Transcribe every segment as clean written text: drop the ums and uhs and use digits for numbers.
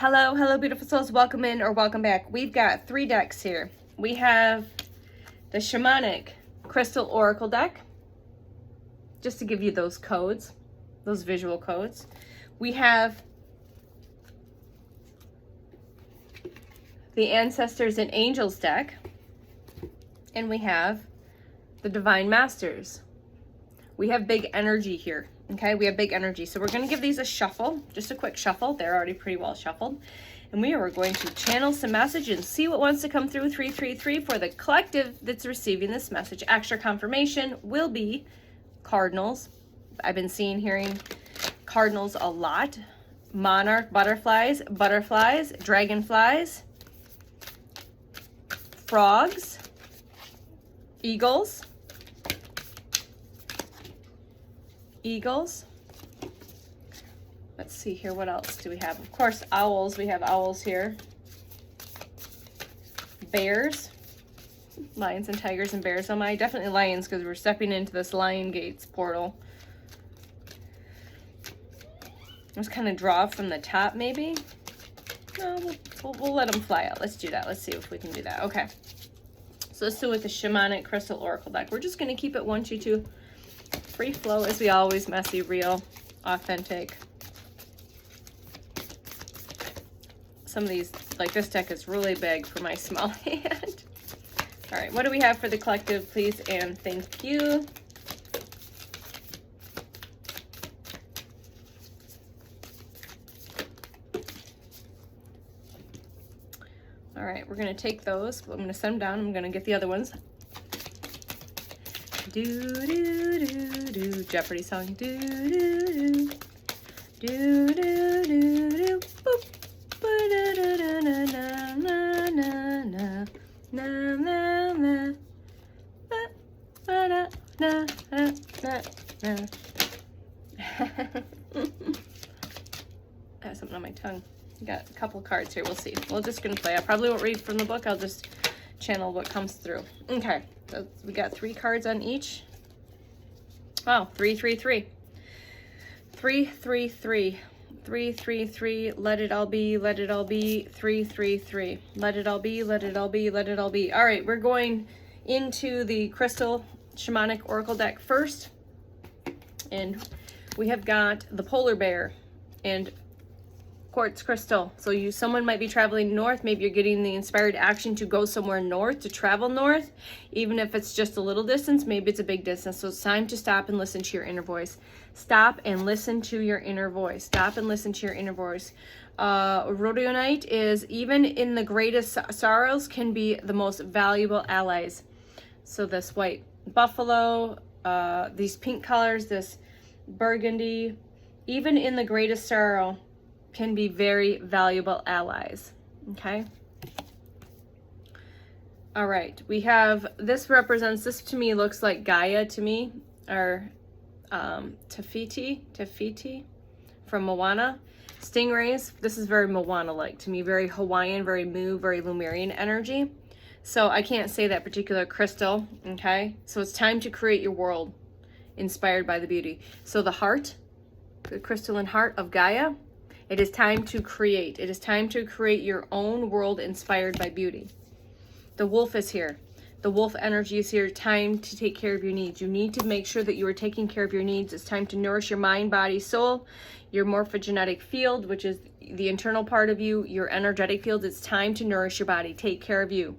Hello, beautiful souls. Welcome in or welcome back. We've got 3 decks here. We have the Shamanic Crystal Oracle deck, just to give you those codes, those visual codes. We have the Ancestors and Angels deck, and we have the Divine Masters. We have big energy here. Okay, we have big energy. So we're going to give these a shuffle, just a quick shuffle. They're already pretty well shuffled. And we are going to channel some message and see what wants to come through 333 for the collective that's receiving this message. Extra confirmation will be cardinals. I've been hearing cardinals a lot. Monarch, butterflies, dragonflies, frogs, eagles, let's see here, what else do we have? Of course, owls. We have owls here. Bears, lions and tigers and bears. Definitely lions, because we're stepping into this Lion Gates portal. Let's kind of draw from the top, maybe. No, we'll let them fly out. Let's do that. Let's see if we can do that. Okay, so let's do it with the Shamanic Crystal Oracle deck. We're just going to keep it 1, 2, 2. Free flow as we always, messy, real, authentic. Some of these, like this deck is really big for my small hand. All right, what do we have for the collective, please, and thank you. All right, we're gonna take those. I'm gonna send them down. I'm gonna get the other ones. Do do do do, Jeopardy song. Do do do do do do do. Boop. Ba da da da na na na na na na na. Ba ba da na na na na. I have something on my tongue. Got a couple cards here. We'll see. We're just gonna play. I probably won't read from the book. I'll just channel what comes through. Okay. So we got 3 cards on each. Wow, 333. 333. 333. Let it all be, let it all be. 333. Let it all be, let it all be, let it all be. All right, we're going into the Crystal Shamanic Oracle deck first. And we have got the polar bear and quartz crystal. So someone might be traveling north. Maybe you're getting the inspired action to go somewhere north, to travel north, even if it's just a little distance. Maybe it's a big distance. So it's time to stop and listen to your inner voice. Stop and listen to your inner voice. Stop and listen to your inner voice. Rhodonite is, even in the greatest sorrows, can be the most valuable allies. So this white buffalo, these pink colors, this burgundy, even in the greatest sorrow, can be very valuable allies. Okay. All right, we have, this represents, this to me looks like Gaia to me, or Tafiti from Moana. Stingrays, this is very Moana-like to me, very Hawaiian, very Mu, very Lemurian energy. So I can't say that particular crystal, okay? So it's time to create your world inspired by the beauty. So the heart, the crystalline heart of Gaia, it is time to create. It is time to create your own world inspired by beauty. The wolf is here. The wolf energy is here. Time to take care of your needs. You need to make sure that you are taking care of your needs. It's time to nourish your mind, body, soul, your morphogenetic field, which is the internal part of you, your energetic field. It's time to nourish your body. Take care of you.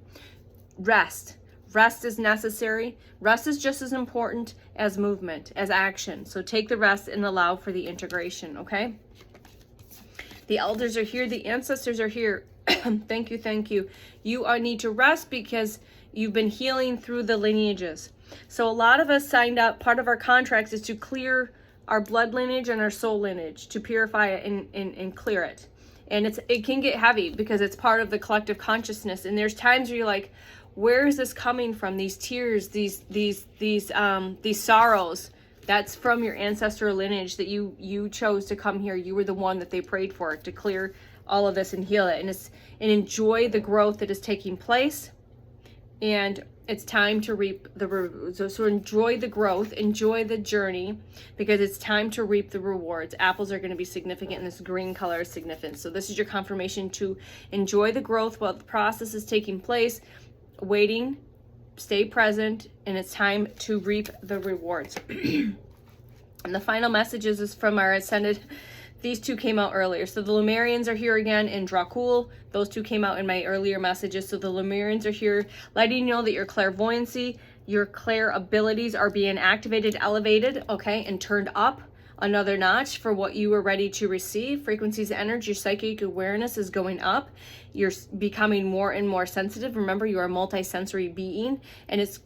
Rest. Rest is necessary. Rest is just as important as movement, as action. So take the rest and allow for the integration, okay? The elders are here. The ancestors are here. Thank you, thank you. You need to rest because you've been healing through the lineages. So a lot of us signed up, part of our contracts is to clear our blood lineage and our soul lineage, to purify it and clear it. And it can get heavy because it's part of the collective consciousness. And there's times where you're like, where is this coming from? These tears, these sorrows. That's from your ancestral lineage that you chose to come here. You were the one that they prayed for to clear all of this and heal it. And enjoy the growth that is taking place. and it's time to reap so enjoy the growth, enjoy the journey, because it's time to reap the rewards. Apples are going to be significant, and this green color is significant. So this is your confirmation to enjoy the growth while the process is taking place, waiting, stay present, and it's time to reap the rewards. And the final messages is from our ascended. These two came out earlier. So the Lemurians are here again in Dracul. Those two came out in my earlier messages. So the Lemurians are here, letting you know that your clairvoyancy, your clair abilities are being activated, elevated, okay, and turned up another notch for what you were ready to receive. Frequencies, energy, your psychic awareness is going up. You're becoming more and more sensitive. Remember, you are a multi-sensory being, and it's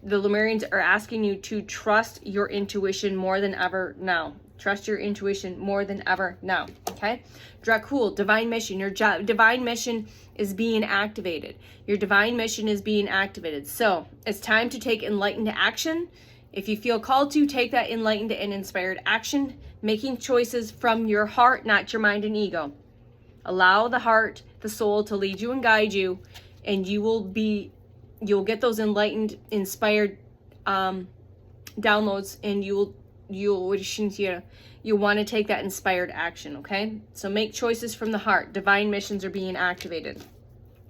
the Lemurians are asking you to trust your intuition more than ever now. Trust your intuition more than ever now, okay? Dracul, divine mission. Your divine mission is being activated. Your divine mission is being activated. So it's time to take enlightened action. If you feel called to, take that enlightened and inspired action, making choices from your heart, not your mind and ego. Allow the heart, the soul to lead you and guide you, and you'll get those enlightened, inspired downloads, and you'll want to take that inspired action, okay? So make choices from the heart. Divine missions are being activated.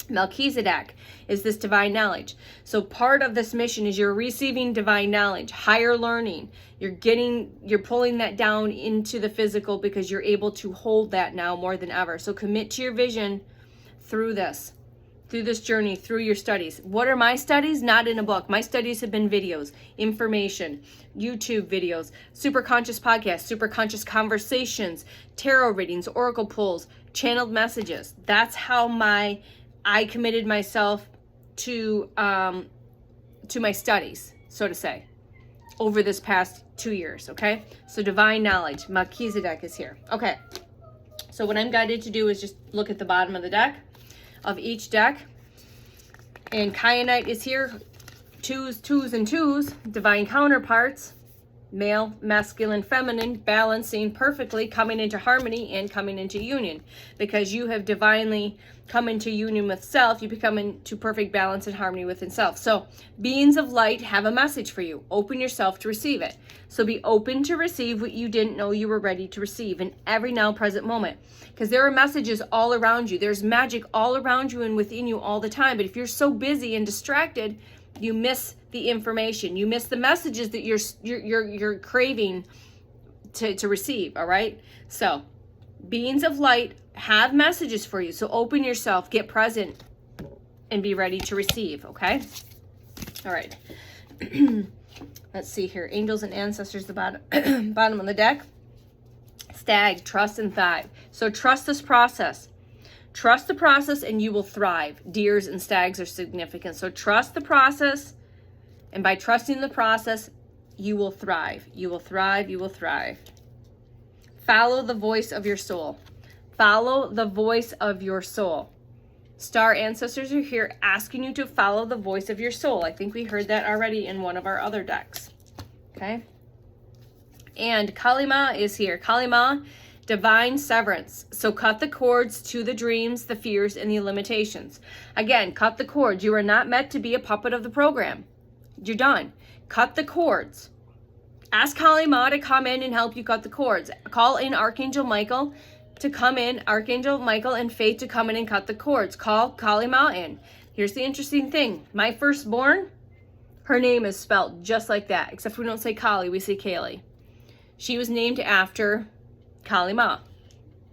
Melchizedek is this divine knowledge. So part of this mission is you're receiving divine knowledge, higher learning. You're pulling that down into the physical because you're able to hold that now more than ever. So commit to your vision through this journey, through your studies. What are my studies? Not in a book. My studies have been videos, information, YouTube videos, super conscious podcasts, super conscious conversations, tarot readings, oracle pulls, channeled messages. That's how I committed myself to my studies, so to say, over this past 2 years, okay? So divine knowledge, Melchizedek is here. Okay, so what I'm guided to do is just look at the bottom of the deck, of each deck, and Kyanite is here, twos, and twos, divine counterparts, male, masculine, feminine, balancing perfectly, coming into harmony and coming into union, because you have divinely come into union with self. You become into perfect balance and harmony within self. So beings of light have a message for you. Open yourself to receive it. So be open to receive what you didn't know you were ready to receive in every now present moment, because there are messages all around you. There's magic all around you and within you all the time. But if you're so busy and distracted, you miss the information. You miss the messages that you're craving to receive. All right. So beings of light have messages for you. So open yourself, get present, and be ready to receive. Okay. All right. Let's see here. Angels and ancestors, the bottom of the deck. Stag, trust, and thrive. So trust this process. Trust the process and you will thrive. Deers and stags are significant. So trust the process, and by trusting the process, you will thrive. You will thrive. You will thrive. Follow the voice of your soul. Follow the voice of your soul. Star ancestors are here asking you to follow the voice of your soul. I think we heard that already in one of our other decks. Okay. And Kalima is here. Kalima, divine severance. So cut the cords to the dreams, the fears, and the limitations. Again, cut the cords. You are not meant to be a puppet of the program. You're done. Cut the cords. Ask Kalima to come in and help you cut the cords. Call in Archangel Michael to come in, Archangel Michael and Faith to come in and cut the cords. Call Kalima in. Here's the interesting thing. My firstborn, her name is spelled just like that, except we don't say Kali, we say Kaylee. She was named after Kalima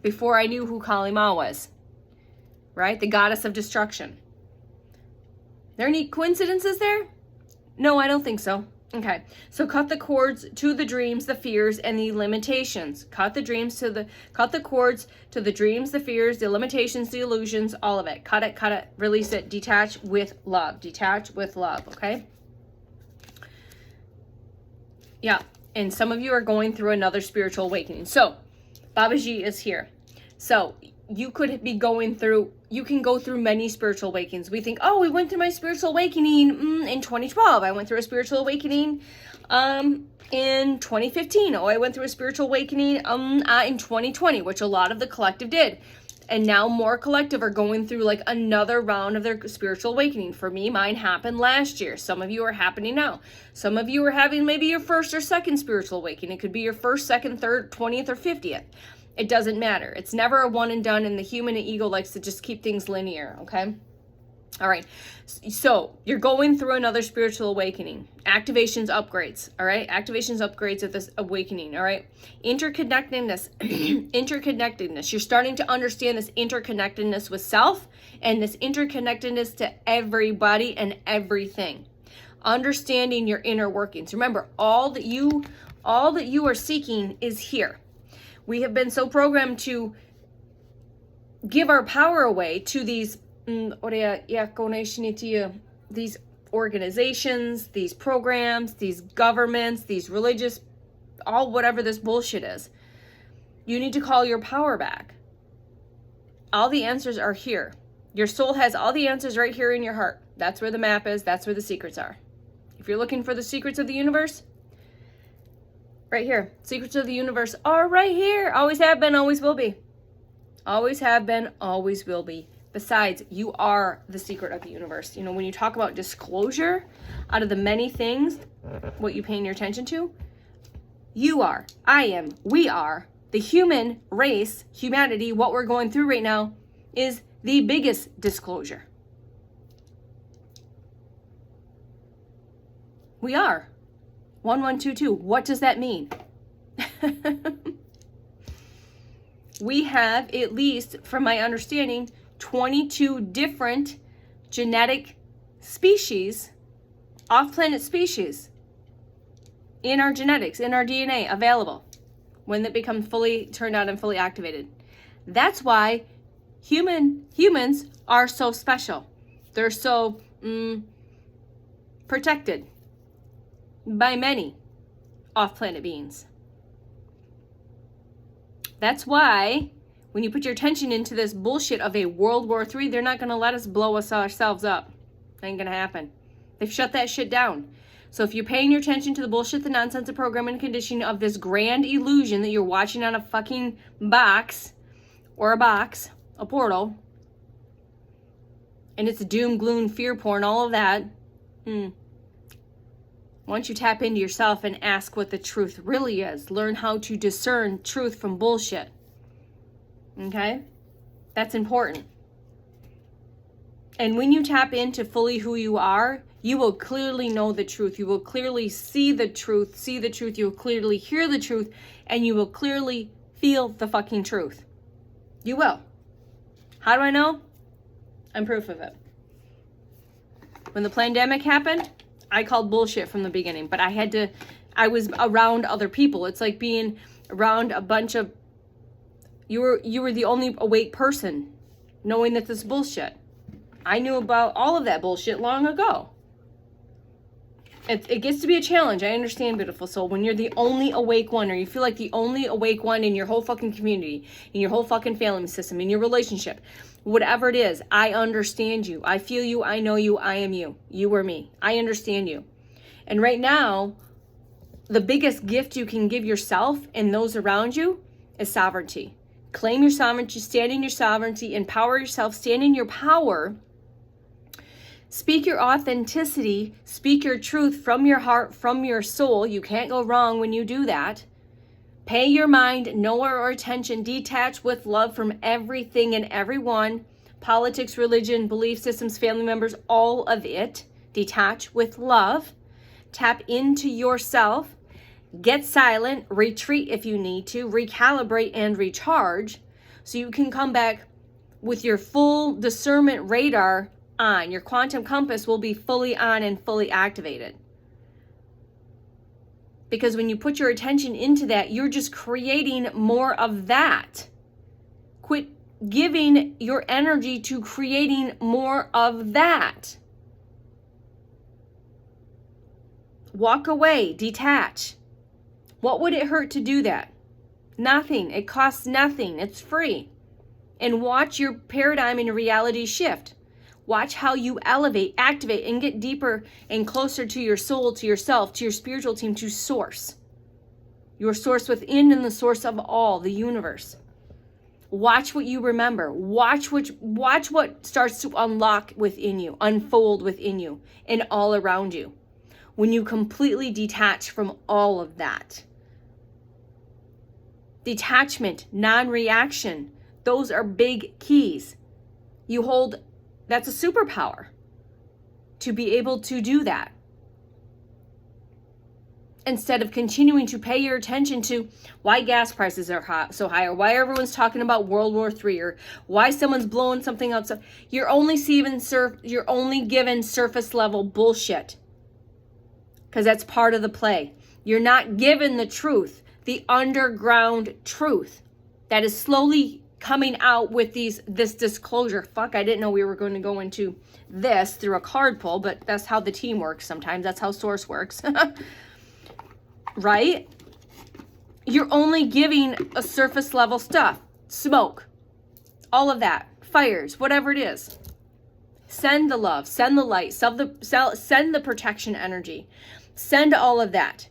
before I knew who Kalima was, right? The goddess of destruction. There any coincidences there? No, I don't think so. Okay, so cut the cords to the dreams, the fears, and the limitations. Cut the cords to the dreams, the fears, the limitations, the illusions, all of it. Cut it, release it, detach with love. Detach with love, okay? Yeah, and some of you are going through another spiritual awakening. So, Babaji is here. So, you could be going through, you can go through many spiritual awakenings. We think, oh, we went through my spiritual awakening in 2012. I went through a spiritual awakening in 2015. Oh, I went through a spiritual awakening in 2020, which a lot of the collective did. And now more collective are going through like another round of their spiritual awakening. For me, mine happened last year. Some of you are happening now. Some of you are having maybe your first or second spiritual awakening. It could be your first, second, third, 20th, or 50th. It doesn't matter. It's never a one and done, and the human ego likes to just keep things linear, okay? All right, so you're going through another spiritual awakening. Activations, upgrades, all right? Activations, upgrades of this awakening, all right? Interconnectedness, interconnectedness. You're starting to understand this interconnectedness with self and this interconnectedness to everybody and everything. Understanding your inner workings. Remember, all that you are seeking is here. We have been so programmed to give our power away to these these organizations, these programs, these governments, these religious, all whatever this bullshit is. You need to call your power back. All the answers are here. Your soul has all the answers right here in your heart. That's where the map is. That's where the secrets are. If you're looking for the secrets of the universe, right here. Secrets of the universe are right here. Always have been, always will be. Always have been, always will be. Besides, you are the secret of the universe. You know, when you talk about disclosure, out of the many things, what you paying your attention to, you are, I am, we are, the human race, humanity, what we're going through right now is the biggest disclosure. We are. 1122. What does that mean? We have, at least from my understanding, 22 different genetic species, off-planet species, in our genetics, in our DNA, available when it becomes fully turned on and fully activated. That's why humans are so special. They're so protected by many off-planet beings. That's why when you put your attention into this bullshit of a World War III, they're not going to let us blow ourselves up. Ain't going to happen. They've shut that shit down. So if you're paying your attention to the bullshit, the nonsense, the programming and conditioning of this grand illusion that you're watching on a fucking box, or a portal, and it's doom, gloom, fear porn, all of that, once you tap into yourself and ask what the truth really is, learn how to discern truth from bullshit. Okay? That's important. And when you tap into fully who you are, you will clearly know the truth. You will clearly see the truth. You will clearly hear the truth. And you will clearly feel the fucking truth. You will. How do I know? I'm proof of it. When the pandemic happened, I called bullshit from the beginning. But I was around other people. It's like being around a bunch of, you were the only awake person knowing that this is bullshit. I knew about all of that bullshit long ago. It gets to be a challenge. I understand, beautiful soul. When you're the only awake one, or you feel like the only awake one in your whole fucking community, in your whole fucking family system, in your relationship, whatever it is, I understand you. I feel you. I know you. I am you. You are me. I understand you. And right now, the biggest gift you can give yourself and those around you is sovereignty. Claim your sovereignty. Stand in your sovereignty. Empower yourself. Stand in your power. Speak your authenticity, speak your truth from your heart, from your soul. You can't go wrong when you do that. Pay your mind no or attention, detach with love from everything and everyone. Politics, religion, belief systems, family members, all of it. Detach with love. Tap into yourself. Get silent, retreat if you need to, recalibrate and recharge so you can come back with your full discernment radar on. Your quantum compass will be fully on and fully activated. Because when you put your attention into that, you're just creating more of that. Quit giving your energy to creating more of that. Walk away, detach. What would it hurt to do that? Nothing. It costs nothing. It's free. And watch your paradigm and reality shift. Watch how you elevate, activate, and get deeper and closer to your soul, to yourself, to your spiritual team, to source. Your source within and the source of all, the universe. Watch what you remember. Watch what starts to unlock within you, unfold within you, and all around you. When you completely detach from all of that. Detachment, non-reaction, those are big keys. That's a superpower to be able to do that. Instead of continuing to pay your attention to why gas prices are so high, or why everyone's talking about World War III, or why someone's blowing something up. So you're only given surface level bullshit, because that's part of the play. You're not given the truth, the underground truth that is slowly coming out with this disclosure. Fuck, I didn't know we were going to go into this through a card pull, but that's how the team works sometimes. That's how Source works. Right? You're only giving a surface level stuff. Smoke. All of that. Fires. Whatever it is. Send the love. Send the light. Send the protection energy. Send all of that.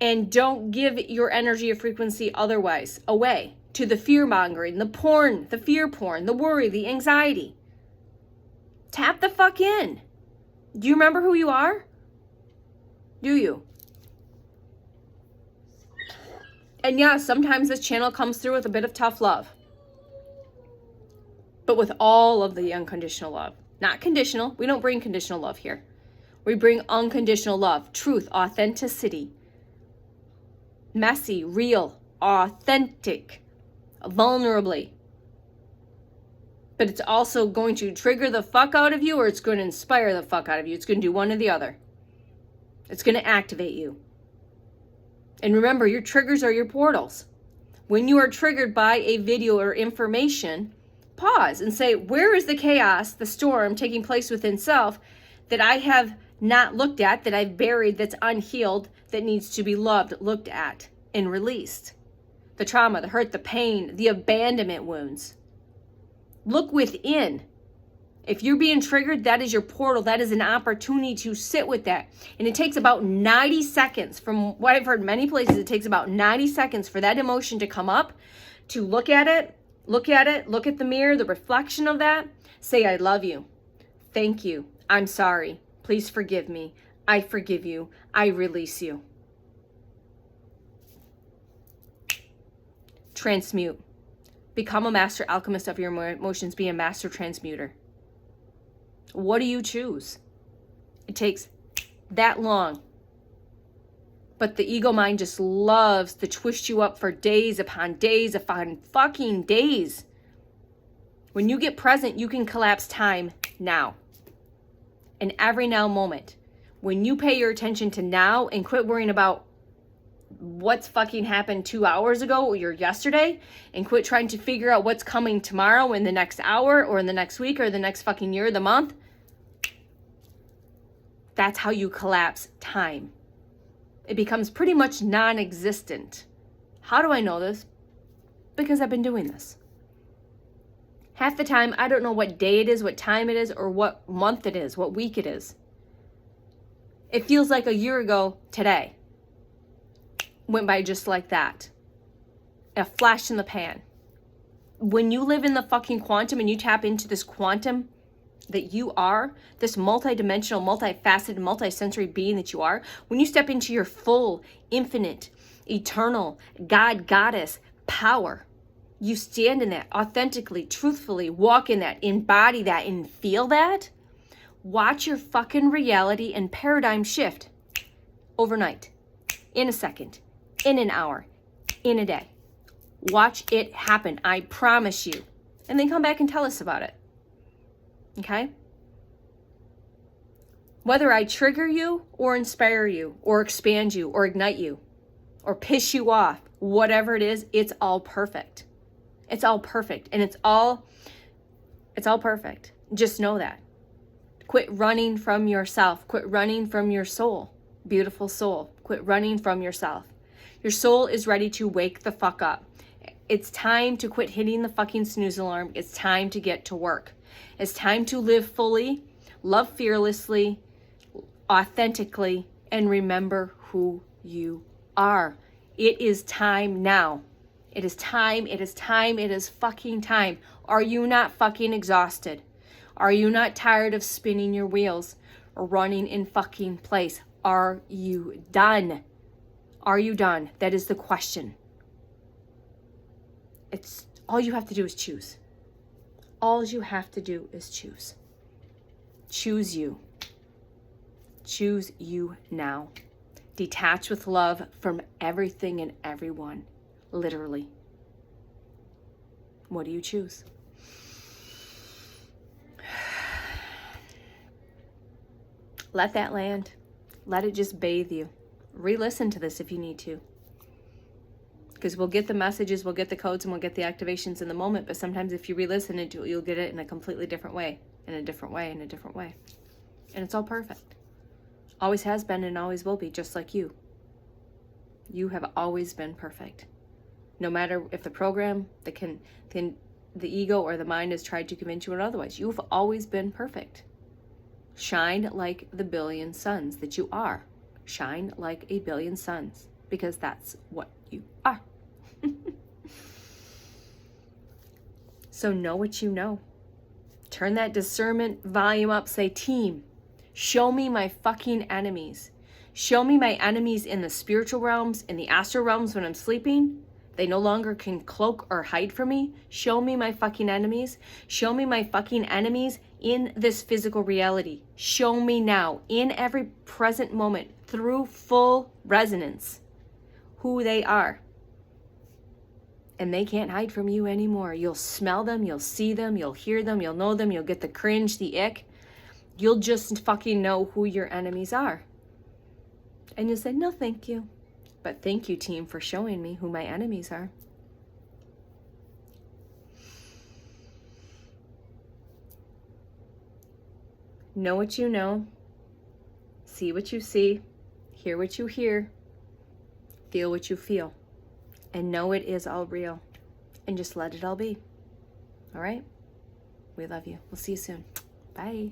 And don't give your energy or frequency otherwise away to the fear-mongering, the porn, the fear porn, the worry, the anxiety. Tap the fuck in. Do you remember who you are? Do you? And yeah, sometimes this channel comes through with a bit of tough love. But with all of the unconditional love. Not conditional. We don't bring conditional love here. We bring unconditional love, truth, authenticity. Messy, real, authentic, vulnerably. But it's also going to trigger the fuck out of you, or it's going to inspire the fuck out of you. It's going to do one or the other. It's going to activate you. And remember, your triggers are your portals. When you are triggered by a video or information, pause and say, where is the chaos, the storm taking place within self that I have not looked at, that I've buried, that's unhealed, that needs to be loved, looked at, and released? The trauma, the hurt, the pain, the abandonment wounds. Look within. If you're being triggered, that is your portal. That is an opportunity to sit with that. And it takes about 90 seconds. From what I've heard many places, it takes about 90 seconds for that emotion to come up, to look at it, look at the mirror, the reflection of that. Say, I love you. Thank you. I'm sorry. Please forgive me. I forgive you. I release you. Transmute. Become a master alchemist of your emotions. Be a master transmuter. What do you choose? It takes that long. But the ego mind just loves to twist you up for days upon fucking days. When you get present, you can collapse time now. In every now moment. When you pay your attention to now and quit worrying about what's fucking happened 2 hours ago or yesterday, and quit trying to figure out what's coming tomorrow, in the next hour, or in the next week, or the next fucking year, the month. That's how you collapse time. It becomes pretty much non-existent. How do I know this? Because I've been doing this. Half the time, I don't know what day it is, what time it is, or what month it is, what week it is. It feels like a year ago today. Went by just like that. A flash in the pan. When you live in the fucking quantum and you tap into this quantum that you are, this multidimensional, multifaceted, multisensory being that you are, when you step into your full, infinite, eternal, God, goddess power, you stand in that authentically, truthfully, walk in that, embody that, and feel that, watch your fucking reality and paradigm shift overnight, in a second, in an hour, in a day. Watch it happen. I promise you. And then come back and tell us about it. Okay? Whether I trigger you or inspire you or expand you or ignite you or piss you off, whatever it is, it's all perfect. It's all perfect. And it's all perfect. Just know that. Quit running from yourself. Quit running from your soul. Beautiful soul. Quit running from yourself. Your soul is ready to wake the fuck up. It's time to quit hitting the fucking snooze alarm. It's time to get to work. It's time to live fully, love fearlessly, authentically, and remember who you are. It is time now. It is time. It is time. It is fucking time. Are you not fucking exhausted? Are you not tired of spinning your wheels or running in fucking place? Are you done? Are you done? That is the question. It's all you have to do is choose. All you have to do is choose. Choose you. Choose you now. Detach with love from everything and everyone. Literally. What do you choose? Let that land. Let it just bathe you. Re-listen to this if you need to. Because we'll get the messages, we'll get the codes, and we'll get the activations in the moment. But sometimes if you re-listen to it, you'll get it in a completely different way. In a different way, in a different way. And it's all perfect. Always has been and always will be, just like you. You have always been perfect. No matter if the program, the ego, or the mind has tried to convince you otherwise, you've always been perfect. Shine like the billion suns that you are. Shine like a billion suns, because that's what you are. So know what you know. Turn that discernment volume up. Say, team, show me my fucking enemies. Show me my enemies in the spiritual realms, in the astral realms when I'm sleeping. They no longer can cloak or hide from me. Show me my fucking enemies. Show me my fucking enemies in this physical reality. Show me now, in every present moment, through full resonance, who they are. And they can't hide from you anymore. You'll smell them, you'll see them, you'll hear them, you'll know them, you'll get the cringe, the ick. You'll just fucking know who your enemies are. And you'll say, no, thank you. But thank you, team, for showing me who my enemies are. Know what you know. See what you see. Hear what you hear. Feel what you feel. And know it is all real. And just let it all be. All right? We love you. We'll see you soon. Bye.